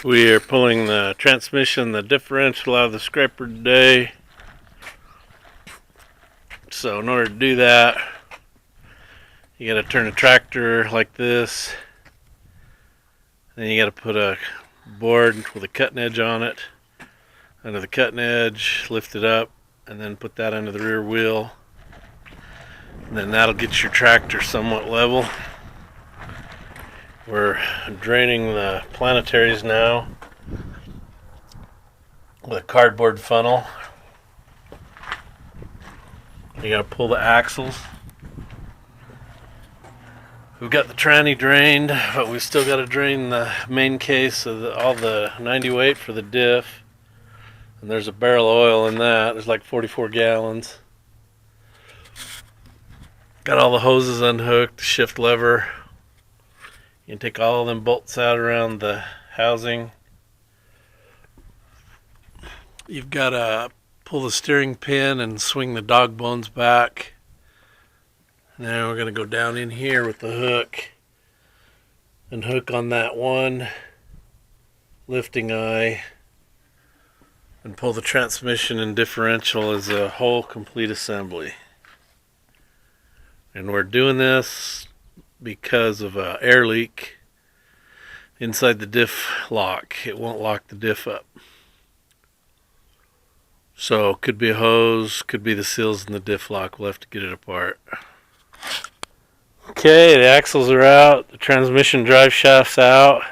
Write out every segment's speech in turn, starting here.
We are pulling the transmission, the differential out of the scraper today. So in order to do that, you got to turn the tractor like this. Then you got to put a board with a cutting edge on it. Under the cutting edge, lift it up, and then put that under the rear wheel. And then that'll get your tractor somewhat level. We're draining the planetaries now with a cardboard funnel. You gotta pull the axles. We've got the tranny drained, but we still gotta drain the main case of all the 90 weight for the diff. And there's a barrel of oil in that. There's like 44 gallons. Got all the hoses unhooked, the shift lever. You can take all of them bolts out around the housing. You've got to pull the steering pin and swing the dog bones back. Now we're going to go down in here with the hook and hook on that one lifting eye and pull the transmission and differential as a whole complete assembly. And we're doing this because of an air leak inside the diff lock. It won't lock the diff up. So could be a hose, could be the seals in the diff lock. We'll have to get it apart. Okay, the axles are out, the transmission drive shaft's out.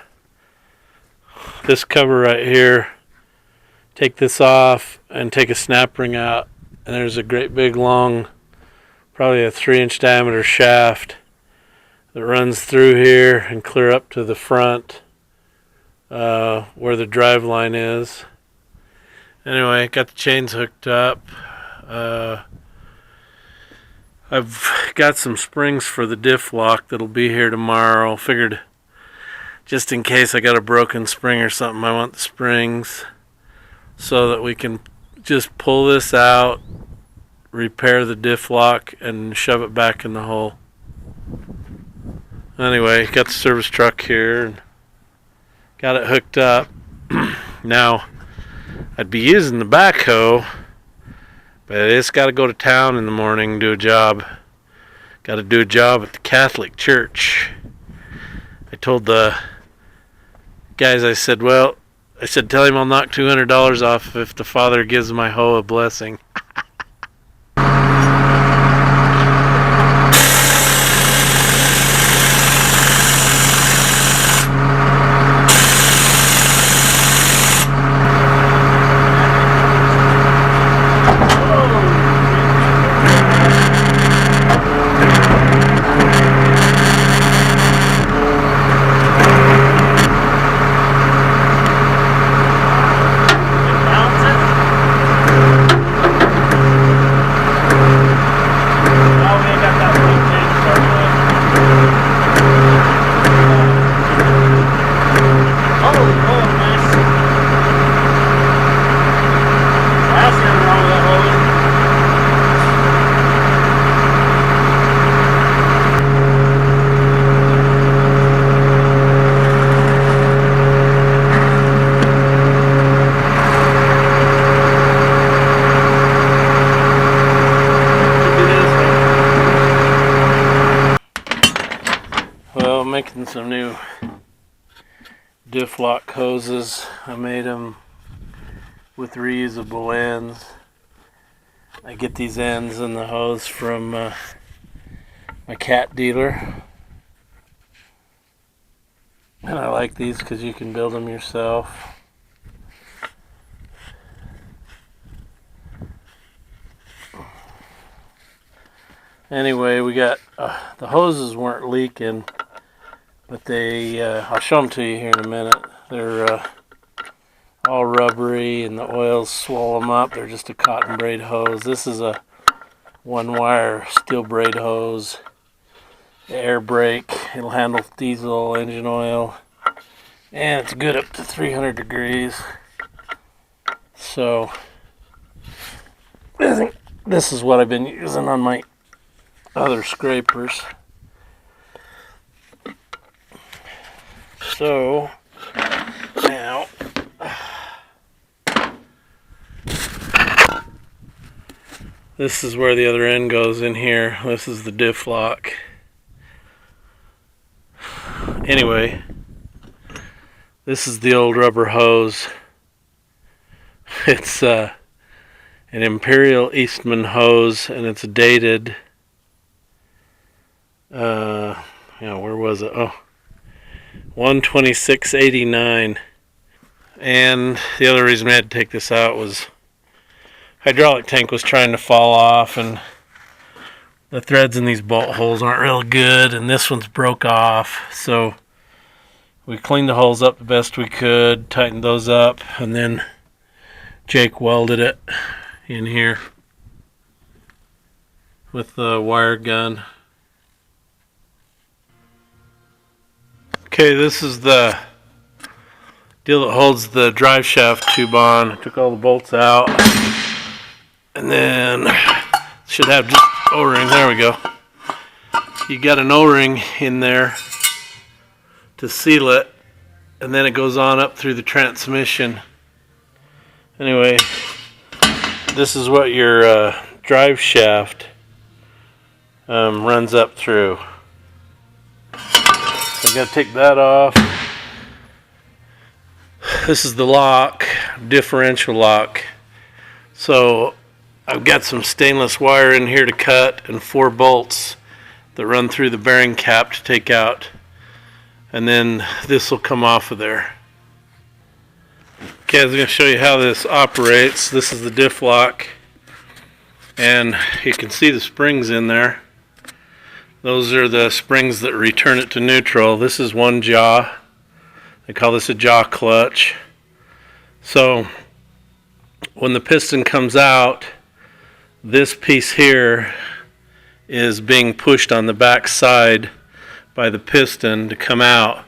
This cover right here, take this off and take a snap ring out, and there's a great big long, probably a 3-inch diameter shaft that runs through here and clear up to the front where the drive line is. Anyway, got the chains hooked up. I've got some springs for the diff lock that'll be here tomorrow. Figured just in case I got a broken spring or something, I want the springs so that we can just pull this out, repair the diff lock, and shove it back in the hole. Anyway, got the service truck here and got it hooked up. Now, I'd be using the backhoe, but it's got to go to town in the morning and do a job. Got to do a job at the Catholic Church. I told the guys, I said, tell him I'll knock $200 off if the Father gives my hoe a blessing. Making some new diff lock hoses. I made them with reusable ends. I get these ends in the hose from my cat dealer, and I like these because you can build them yourself. Anyway, we got the hoses weren't leaking, but they, I'll show them to you here in a minute. They're all rubbery and the oils swallow them up. They're just a cotton braid hose. This is a 1-wire steel braid hose. Air brake. It'll handle diesel engine oil. And it's good up to 300 degrees. So, I think this is what I've been using on my other scrapers. So now This is where the other end goes in here. This is the diff lock. Anyway, this is the old rubber hose. It's an Imperial Eastman hose, and it's dated. Where was it? Oh, 1/26/89. And the other reason we had to take this out was hydraulic tank was trying to fall off, and the threads in these bolt holes aren't real good, and this one's broke off. So we cleaned the holes up the best we could, tightened those up, and then Jake welded it in here with the wire gun. Okay, this is the deal that holds the drive shaft tube on. I took all the bolts out, and then should have just O-ring. There we go. You got an O-ring in there to seal it, and then it goes on up through the transmission. Anyway, this is what your drive shaft runs up through. So I got to take that off. This is the lock, differential lock. So I've got some stainless wire in here to cut and 4 bolts that run through the bearing cap to take out. And then this will come off of there. Okay, I was going to show you how this operates. This is the diff lock, and you can see the springs in there. Those are the springs that return it to neutral. This is one jaw. They call this a Jock Clutch. So when the piston comes out, this piece here is being pushed on the back side by the piston to come out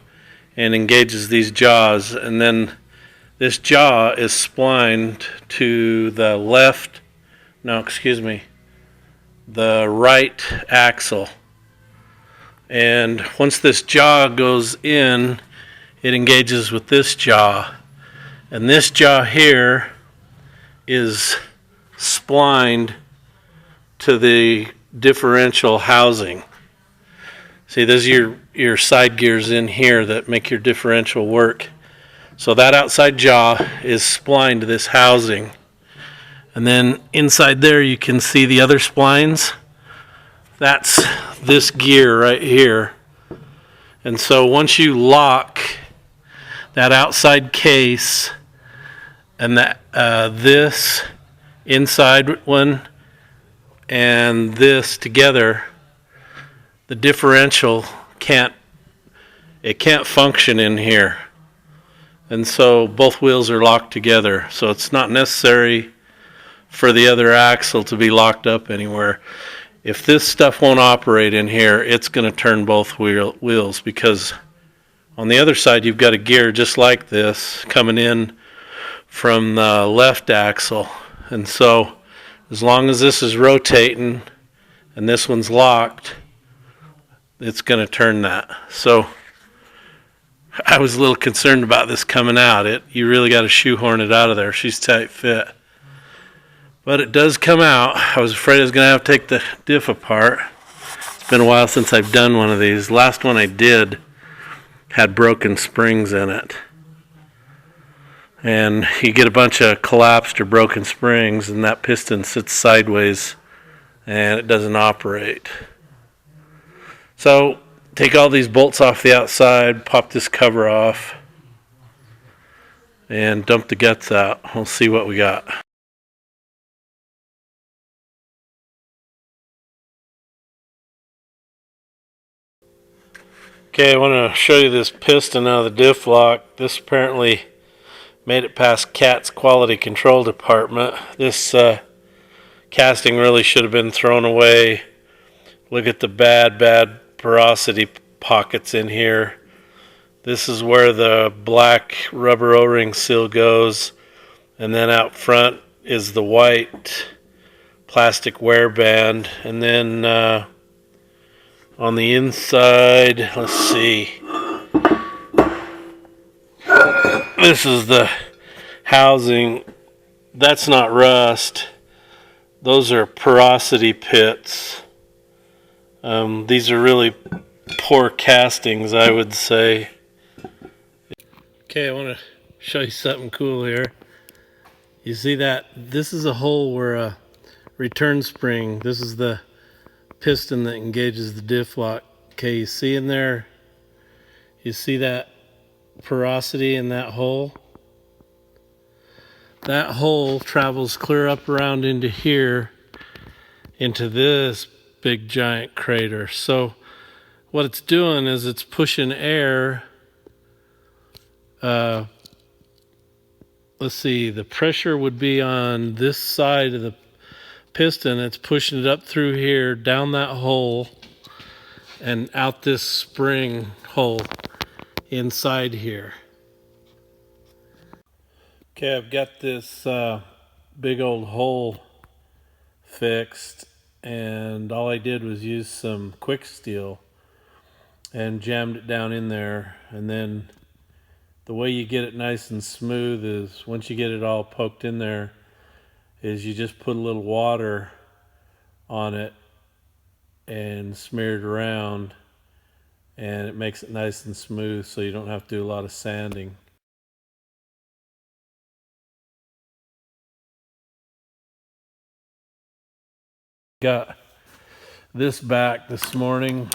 and engages these jaws, and then this jaw is splined to the the right axle. And once this jaw goes in, it engages with this jaw. And this jaw here is splined to the differential housing. See, those are your side gears in here that make your differential work. So that outside jaw is splined to this housing. And then inside there you can see the other splines. That's this gear right here. And so once you lock that outside case and that this inside one and this together, the differential can't function in here. And so both wheels are locked together. So it's not necessary for the other axle to be locked up anywhere. If this stuff won't operate in here, it's going to turn both wheels, because on the other side you've got a gear just like this coming in from the left axle. And so as long as this is rotating and this one's locked, it's going to turn that. So I was a little concerned about this coming out. You really got to shoehorn it out of there. She's tight fit. But it does come out. I was afraid I was going to have to take the diff apart. It's been a while since I've done one of these. Last one I did had broken springs in it. And you get a bunch of collapsed or broken springs, and that piston sits sideways and it doesn't operate. So take all these bolts off the outside, pop this cover off, and dump the guts out. We'll see what we got. Okay, I want to show you this piston out of the diff lock. This apparently made it past CAT's quality control department. This casting really should have been thrown away. Look at the bad porosity pockets in here. This is where the black rubber O-ring seal goes, and then out front is the white plastic wear band, and then on the inside, let's see, this is the housing. That's not rust. those are porosity pits. These are really poor castings, I would say. Okay, I want to show you something cool here. You see that? This is a hole where a return spring, this is the piston that engages the diff lock. Okay, you see in there, you see that porosity in that hole? That hole travels clear up around into here, into this big giant crater. So what it's doing is it's pushing air. Let's see, the pressure would be on this side of the piston. It's pushing it up through here, down that hole, and out this spring hole inside here. Okay, I've got this big old hole fixed, and all I did was use some quick steel and jammed it down in there. And then the way you get it nice and smooth is, once you get it all poked in there, is you just put a little water on it and smear it around, and it makes it nice and smooth, so you don't have to do a lot of sanding. Got this back this morning,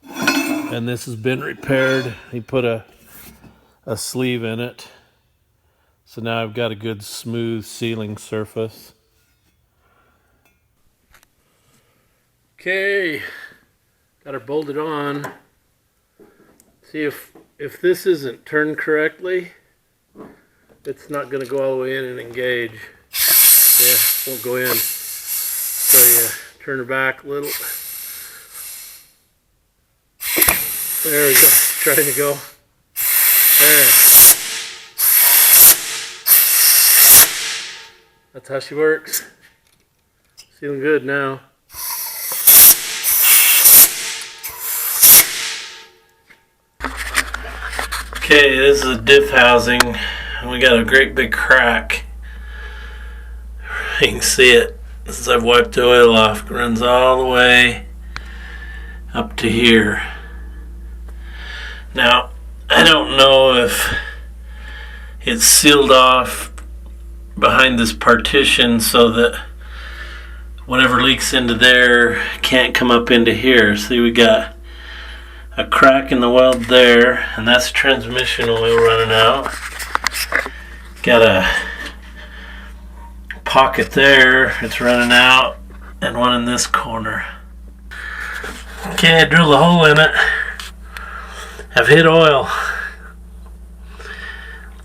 and this has been repaired. He put a sleeve in it, so now I've got a good smooth sealing surface. Okay, got her bolted on. See, if this isn't turned correctly, it's not going to go all the way in and engage. Yeah, it won't go in. So you turn her back a little. There we go. Trying to go. There. That's how she works. Feeling good now. Okay, this is a diff housing, and we got a great big crack. You can see it as I've wiped the oil off. It runs all the way up to here. Now, I don't know if it's sealed off behind this partition so that whatever leaks into there can't come up into here. See, we got a crack in the weld there, and that's transmission oil running out. Got a pocket there, it's running out, and one in this corner. Okay, I drilled a hole in it. I've hit oil.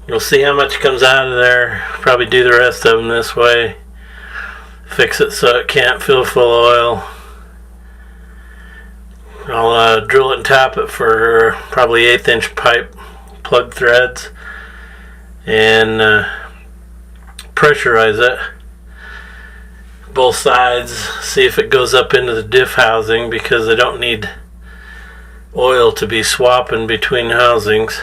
You'll see how much comes out of there. Probably do the rest of them this way. Fix it so it can't fill full of oil. I'll drill it and tap it for probably 1/8 inch pipe plug threads, and pressurize it both sides, see if it goes up into the diff housing, because I don't need oil to be swapping between housings.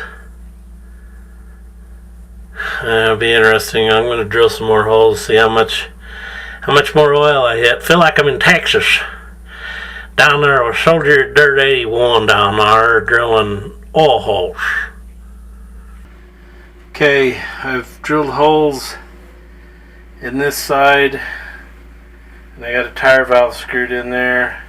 It'll be interesting. I'm going to drill some more holes, see how much more oil I hit. Feel like I'm in Texas. Down there with Jpaydirt 81 down there drilling oil holes. Okay, I've drilled holes in this side, and I got a tire valve screwed in there,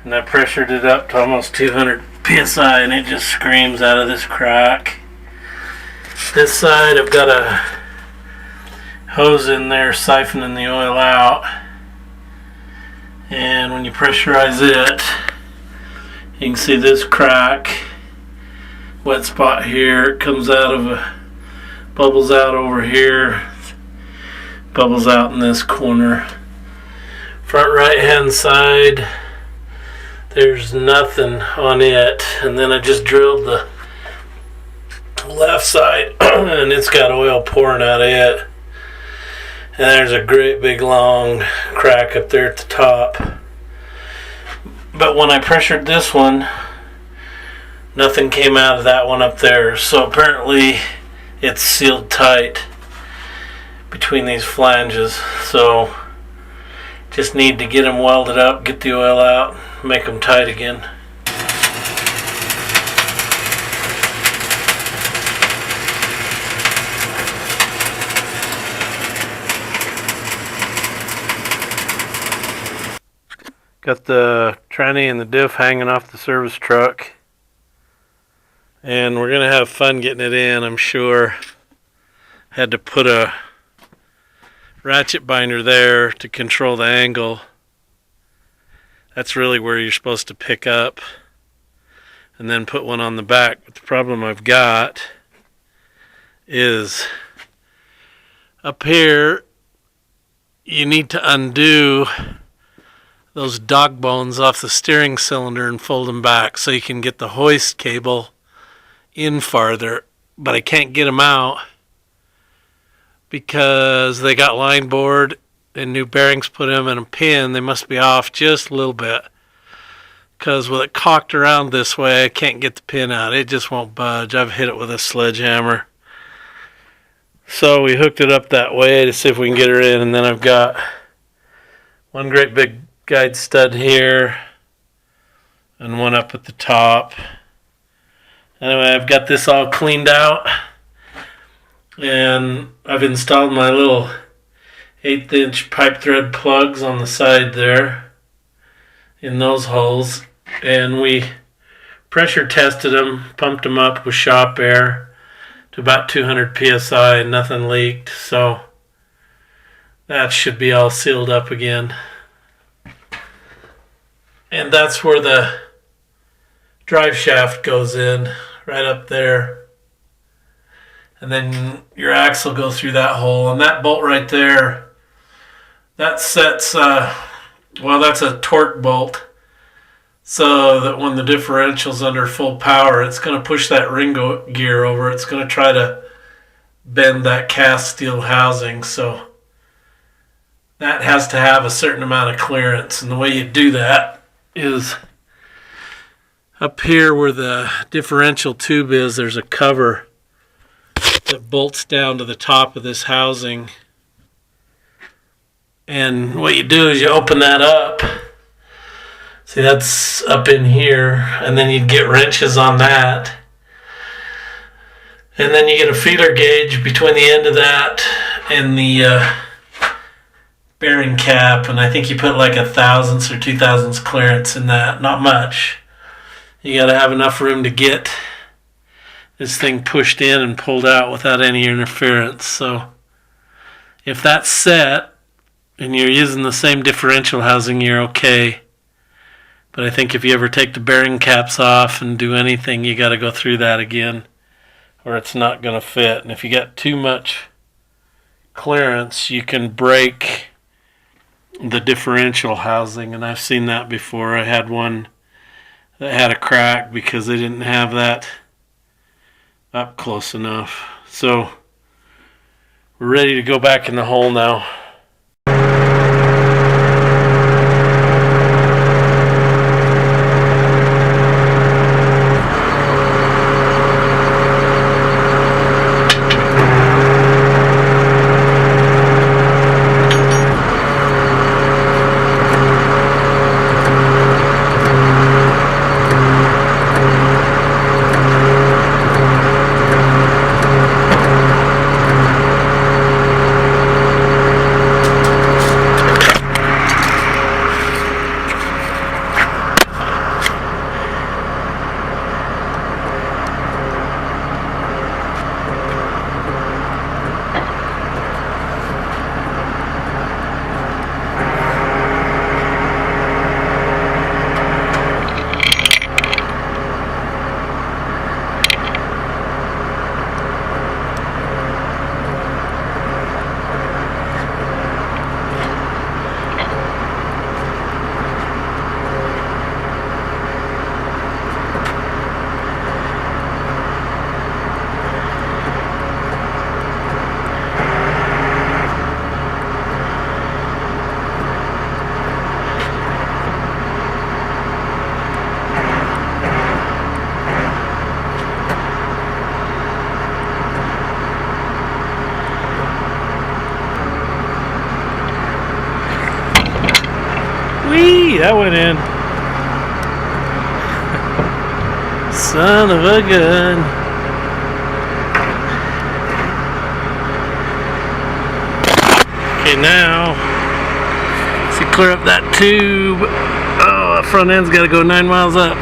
and I pressured it up to almost 200 psi, and it just screams out of this crack. This side, I've got a hose in there siphoning the oil out, and when you pressurize it, you can see this crack, wet spot here. It comes out of bubbles out over here, bubbles out in this corner. Front right hand side, there's nothing on it, and then I just drilled the left side and it's got oil pouring out of it. And there's a great big long crack up there at the top. But when I pressured this one, nothing came out of that one up there. So apparently it's sealed tight between these flanges. So Just need to get them welded up, get the oil out, make them tight again. Got the tranny and the diff hanging off the service truck. And we're going to have fun getting it in, I'm sure. Had to put a ratchet binder there to control the angle. That's really where you're supposed to pick up. And then put one on the back. But the problem I've got is up here, you need to undo those dog bones off the steering cylinder and fold them back so you can get the hoist cable in farther. But I can't get them out because they got line board and new bearings put in and a pin. They must be off just a little bit because with it cocked around this way, I can't get the pin out. It just won't budge. I've hit it with a sledgehammer. So we hooked it up that way to see if we can get her in, and then I've got one great big guide stud here and one up at the top. Anyway, I've got this all cleaned out and I've installed my little 1/8 inch pipe thread plugs on the side there in those holes, and we pressure tested them, pumped them up with shop air to about 200 psi and nothing leaked, so that should be all sealed up again. And that's where the drive shaft goes in, right up there. And then your axle goes through that hole. And that bolt right there, that sets, well, that's a torque bolt. So that when the differential's under full power, it's going to push that ring gear over. It's going to try to bend that cast steel housing. So that has to have a certain amount of clearance. And the way you do that is up here where the differential tube is, there's a cover that bolts down to the top of this housing. And what you do is you open that up. See, that's up in here, and then you'd get wrenches on that. And then you get a feeler gauge between the end of that and the bearing cap, and I think you put like 1/1000 or 2/1000 clearance in that. Not much. You got to have enough room to get this thing pushed in and pulled out without any interference. So if that's set and you're using the same differential housing, you're okay. But I think if you ever take the bearing caps off and do anything, you got to go through that again, or it's not going to fit. And if you got too much clearance, you can break the differential housing, and I've seen that before. I had one that had a crack because they didn't have that up close enough. So we're ready to go back in the hole now. that went in. Son of a gun. Okay, now, see, clear up that tube. Oh, that front end's got to go 9 miles up.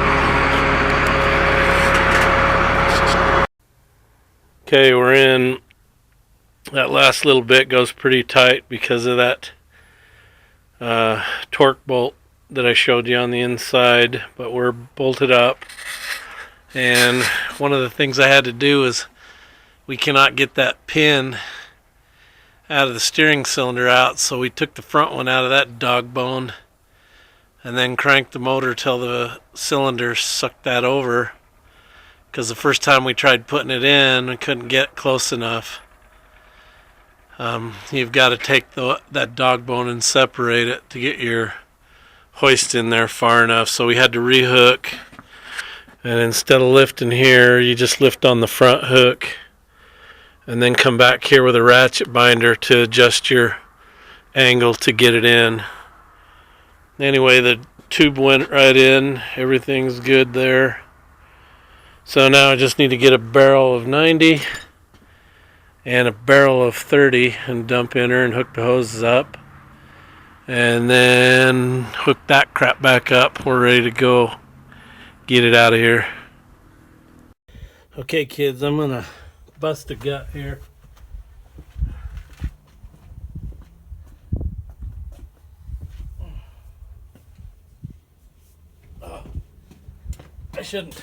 Okay, we're in. That last little bit goes pretty tight because of that torque bolt that I showed you on the inside, but we're bolted up. And one of the things I had to do is we cannot get that pin out of the steering cylinder out, so we took the front one out of that dog bone and then cranked the motor till the cylinder sucked that over, because the first time we tried putting it in, we couldn't get close enough. You've got to take that dog bone and separate it to get your hoist in there far enough. So we had to rehook, and instead of lifting here, you just lift on the front hook and then come back here with a ratchet binder to adjust your angle to get it in. Anyway, the tube went right in. Everything's good there. So now I just need to get a barrel of 90 and a barrel of 30 and dump in her and hook the hoses up. And then hook that crap back up. We're ready to go get it out of here. Okay, kids, I'm gonna bust a gut here. Oh, I shouldn't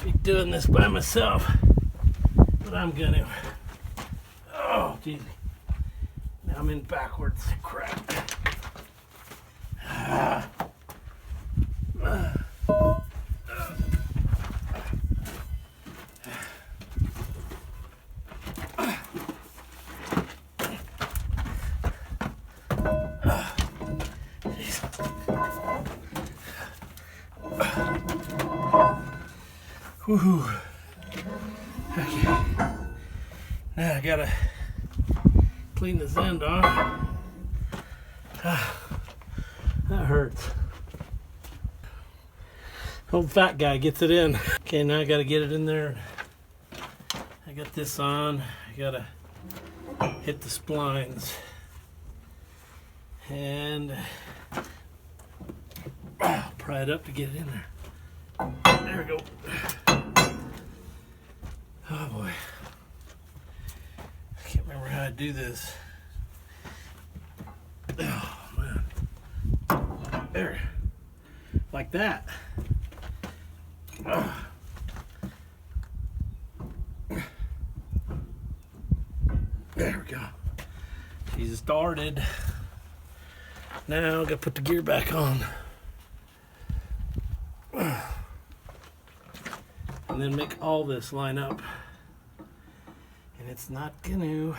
be doing this by myself, but I'm gonna. Oh, geez. Now I'm in backwards. Crap. Whew. Okay. Now I gotta clean this end off. That hurts. Old fat guy gets it in. Okay, now I gotta get it in there. I got this on. I gotta hit the splines. And pry it up to get it in there. There we go. Oh boy. I can't remember how to do this. Oh man. There. Like that. There we go. She's started. Now I gotta put the gear back on. And then make all this line up. And it's not gonna.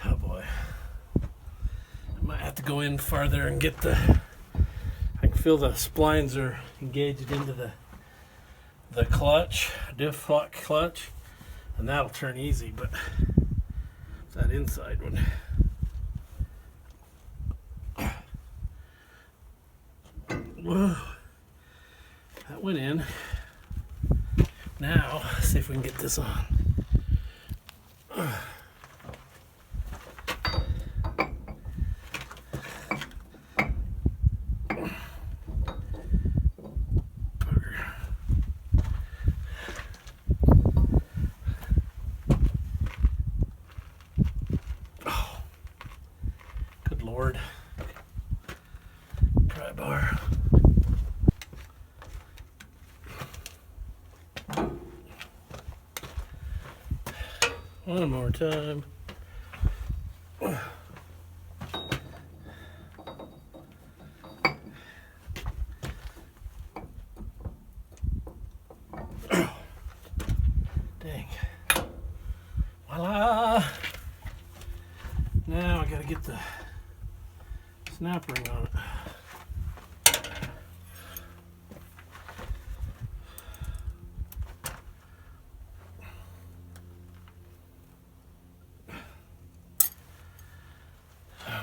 Oh boy. I might have to go in farther and get the. I can feel the splines are engaged into the clutch, Diff Lock clutch, and that'll turn easy, but it's that inside one. Whoa, that went in. Now, let's see if we can get this on. Oh, good Lord. Pry bar. One more time. Dang. Voila! Now I gotta get the snap ring on it.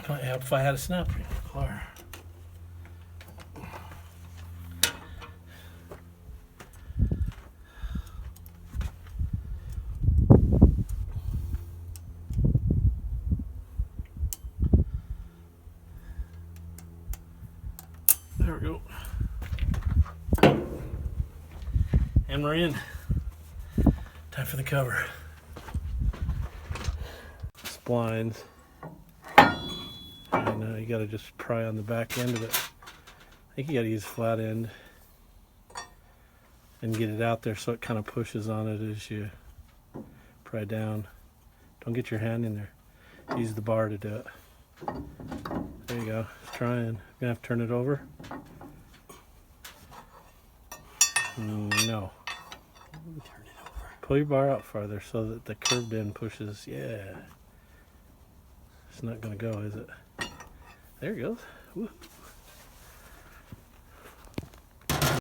Might help if I had a snap ring. Or there we go. And we're in. Time for the cover. Splines. And you got to just pry on the back end of it. I think you got to use flat end and get it out there so it kind of pushes on it as you pry down. Don't get your hand in there. Use the bar to do it. There you go. It's trying. I'm gonna have to turn it over. No. Turn it over. Pull your bar out farther so that the curved end pushes. Yeah. It's not gonna go, is it? There it goes. Woo.